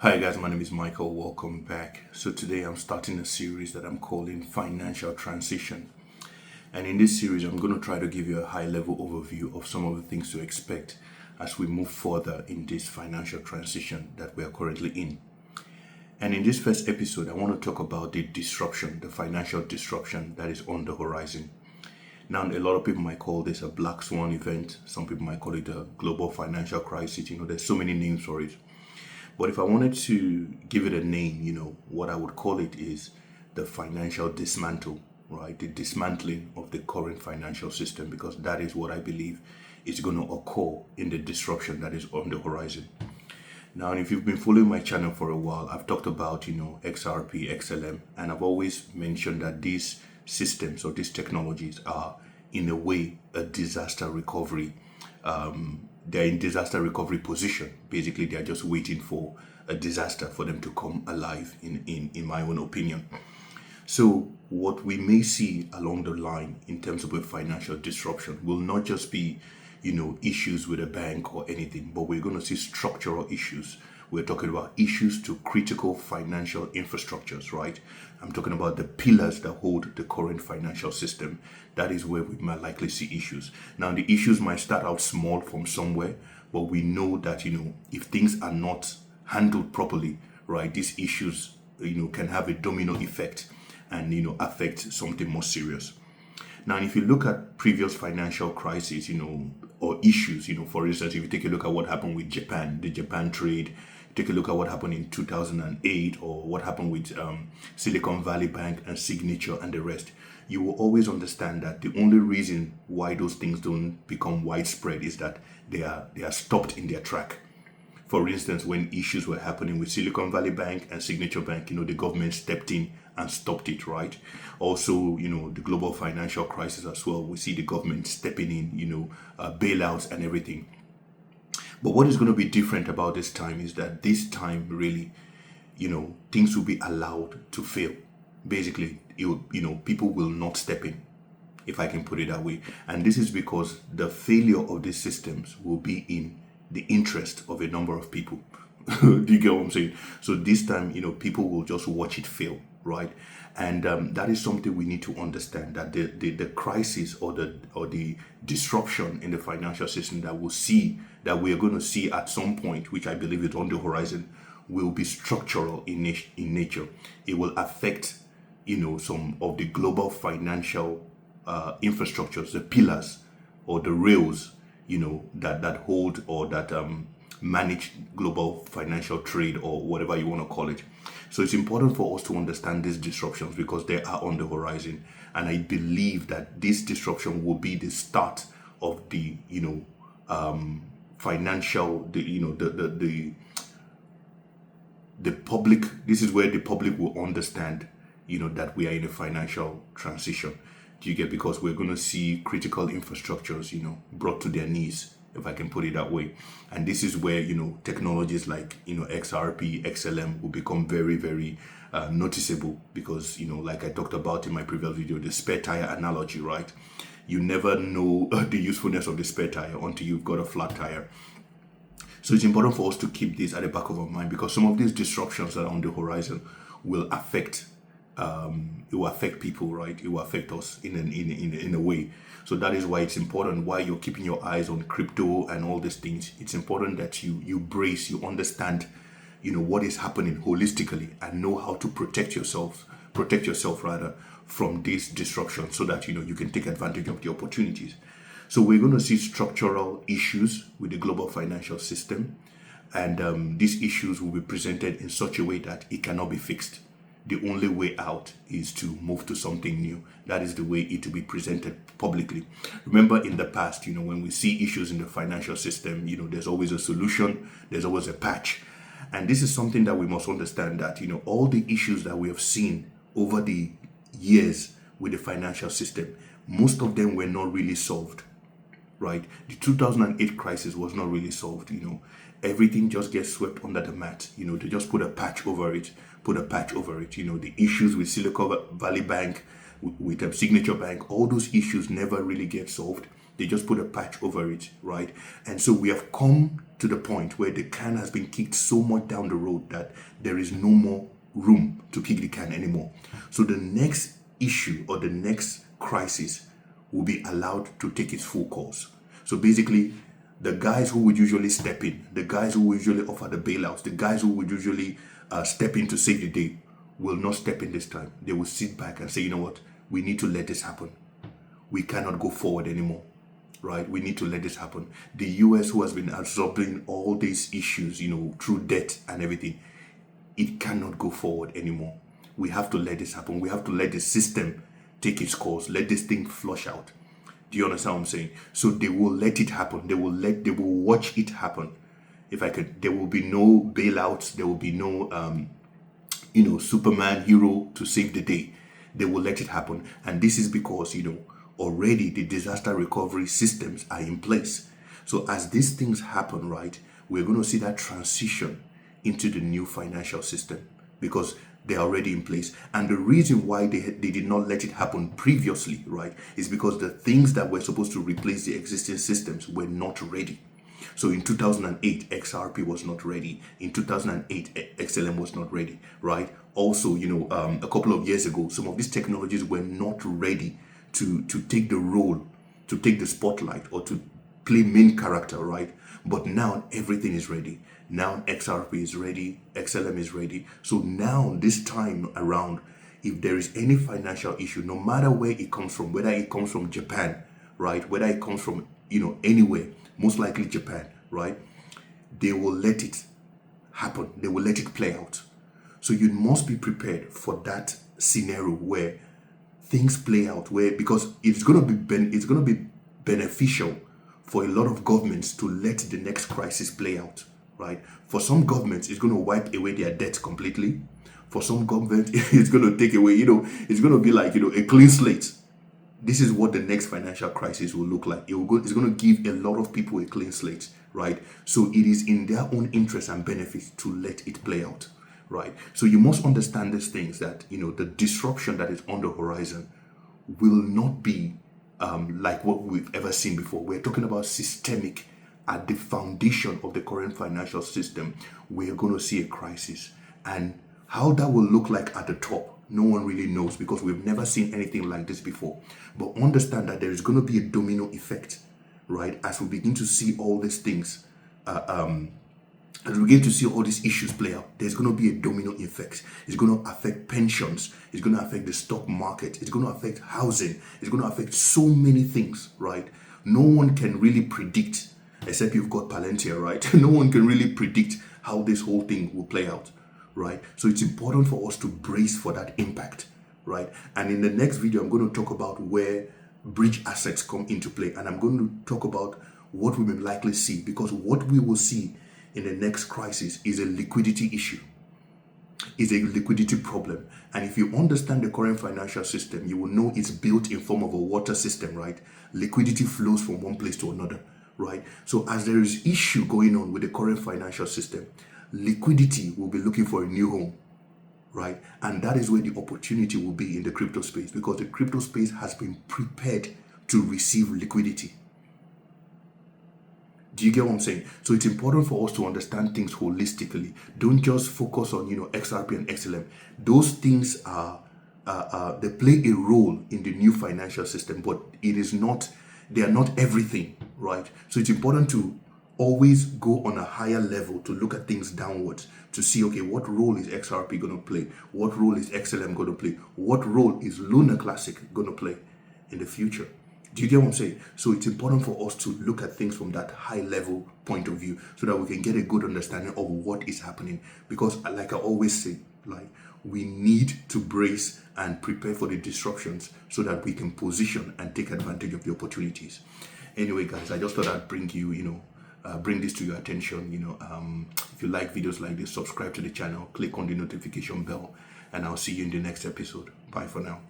Hi guys, my name is Michael. Welcome back. So today I'm starting a series that I'm calling Financial Transition. And in this series, I'm going to try to give you a high level overview of some of the things to expect as we move further in this financial transition that we are currently in. And in this first episode, I want to talk about the disruption, the financial disruption that is on the horizon. Now, a lot of people might call this a black swan event. Some people might call it a global financial crisis. There's so many names for it. But if I wanted to give it a name, what I would call it is the financial dismantle, right? The dismantling of the current financial system, because that is what I believe is going to occur in the disruption that is on the horizon. Now, if you've been following my channel for a while, I've talked about, XRP, XLM, and I've always mentioned that these systems or these technologies are, in a way, a disaster recovery. They're in disaster recovery position. Basically, they're just waiting for a disaster for them to come alive, in my own opinion. So what we may see along the line in terms of a financial disruption will not just be, issues with a bank or anything, but we're going to see structural issues. We're talking about issues to critical financial infrastructures, right? I'm talking about the pillars that hold the current financial system. That is where we might likely see issues. Now, the issues might start out small from somewhere, but we know that, if things are not handled properly, right, these issues, can have a domino effect and, affect something more serious. Now, if you look at previous financial crises, or issues, for instance, if you take a look at what happened with Japan, the Japan trade, take a look at what happened in 2008 or what happened with Silicon Valley Bank and Signature and the rest, you will always understand that the only reason why those things don't become widespread is that they are stopped in their track. For instance, when issues were happening with Silicon Valley Bank and Signature Bank, the government stepped in and stopped it, right? Also, the global financial crisis as well, we see the government stepping in, bailouts and everything. But what is going to be different about this time is that this time really, things will be allowed to fail. Basically, people will not step in, if I can put it that way. And this is because the failure of these systems will be in the interest of a number of people. Do you get what I'm saying? So this time, people will just watch it fail, right? And that is something we need to understand, that the crisis or the disruption in the financial system that we are going to see at some point, which I believe is on the horizon, will be structural in nature. It will affect, some of the global financial infrastructures, the pillars or the rails, that hold or that manage global financial trade or whatever you want to call it. So it's important for us to understand these disruptions because they are on the horizon. And I believe that this disruption will be the start of the, financial, the public. This is where the public will understand, that we are in a financial transition. Do you get? Because we're going to see critical infrastructures, brought to their knees, if I can put it that way. And this is where, technologies like, XRP, XLM will become very, very noticeable because, like I talked about in my previous video, the spare tire analogy, right? You never know the usefulness of the spare tire until you've got a flat tire. So it's important for us to keep this at the back of our mind because some of these disruptions that are on the horizon will affect it will affect people, right? It will affect us in a way. So that is why it's important, why you're keeping your eyes on crypto and all these things. It's important that you brace, you understand, what is happening holistically and know how to protect yourself rather from this disruption so that, you can take advantage of the opportunities. So we're going to see structural issues with the global financial system. And these issues will be presented in such a way that it cannot be fixed. The only way out is to move to something new. That is the way it will be presented publicly. Remember in the past, when we see issues in the financial system, there's always a solution, there's always a patch. And this is something that we must understand that, all the issues that we have seen over the years with the financial system, most of them were not really solved, right? The 2008 crisis was not really solved, Everything just gets swept under the mat. They just put a patch over it. The issues with Silicon Valley Bank, with Signature Bank, all those issues never really get solved. They just put a patch over it, right? And so we have come to the point where the can has been kicked so much down the road that there is no more room to kick the can anymore. So the next issue or the next crisis will be allowed to take its full course. So basically, the guys who would usually step in, the guys who would usually offer the bailouts, the guys who would usually step in to save the day will not step in this time. They will sit back and say, you know what, we need to let this happen. We cannot go forward anymore, right? We need to let this happen. The US, who has been absorbing all these issues, through debt and everything, it cannot go forward anymore. We have to let this happen. We have to let the system take its course. Let this thing flush out. Do you understand what I'm saying? So they will let it happen. They will watch it happen. There will be no bailouts. There will be no, Superman hero to save the day. They will let it happen. And this is because, already the disaster recovery systems are in place. So as these things happen, right, we're going to see that transition into the new financial system because they're already in place. And the reason why they did not let it happen previously, right, is because the things that were supposed to replace the existing systems were not ready. So in 2008, XRP was not ready. In 2008, XLM was not ready, right? Also, a couple of years ago, some of these technologies were not ready to take the role, to take the spotlight, or to play main character, right? But now everything is ready. Now XRP is ready, XLM is ready. So now this time around, if there is any financial issue, no matter where it comes from, whether it comes from Japan, right? Whether it comes from, anywhere, most likely Japan, right? They will let it happen. They will let it play out. So you must be prepared for that scenario where things play out, because it's going to be beneficial for a lot of governments to let the next crisis play out, right? For some governments, it's going to wipe away their debt completely. For some governments, it's going to take away, it's going to be like, a clean slate. This is what the next financial crisis will look like. It's going to give a lot of people a clean slate, right? So it is in their own interest and benefit to let it play out, right? So you must understand these things that, the disruption that is on the horizon will not be like what we've ever seen before. We're talking about systemic. At the foundation of the current financial system, we're going to see a crisis. And how that will look like at the top, no one really knows because we've never seen anything like this before. But understand that there is going to be a domino effect, right? As we begin to see all these things, as we begin to see all these issues play out, there's going to be a domino effect. It's going to affect pensions. It's going to affect the stock market. It's going to affect housing. It's going to affect so many things, right? No one can really predict, except you've got Palantir, right? No one can really predict how this whole thing will play out, right? So it's important for us to brace for that impact, right? And in the next video, I'm going to talk about where bridge assets come into play. And I'm going to talk about what we will likely see, because what we will see in the next crisis is a liquidity issue, is a liquidity problem. And if you understand the current financial system, you will know it's built in form of a water system, right? Liquidity flows from one place to another, right? So as there is issue going on with the current financial system, liquidity will be looking for a new home, right? And that is where the opportunity will be in the crypto space, because the crypto space has been prepared to receive liquidity. Do you get what I'm saying? So it's important for us to understand things holistically. Don't just focus on, XRP and XLM. Those things they play a role in the new financial system, but they are not everything, right? So it's important to always go on a higher level to look at things downwards to see, okay, what role is XRP going to play? What role is XLM going to play? What role is Lunar Classic going to play in the future? Do you get what I'm saying? So it's important for us to look at things from that high level point of view so that we can get a good understanding of what is happening. Because like I always say, we need to brace and prepare for the disruptions so that we can position and take advantage of the opportunities. Anyway, guys, I just thought I'd bring bring this to your attention. If you like videos like this, subscribe to the channel, click on the notification bell, and I'll see you in the next episode. Bye for now.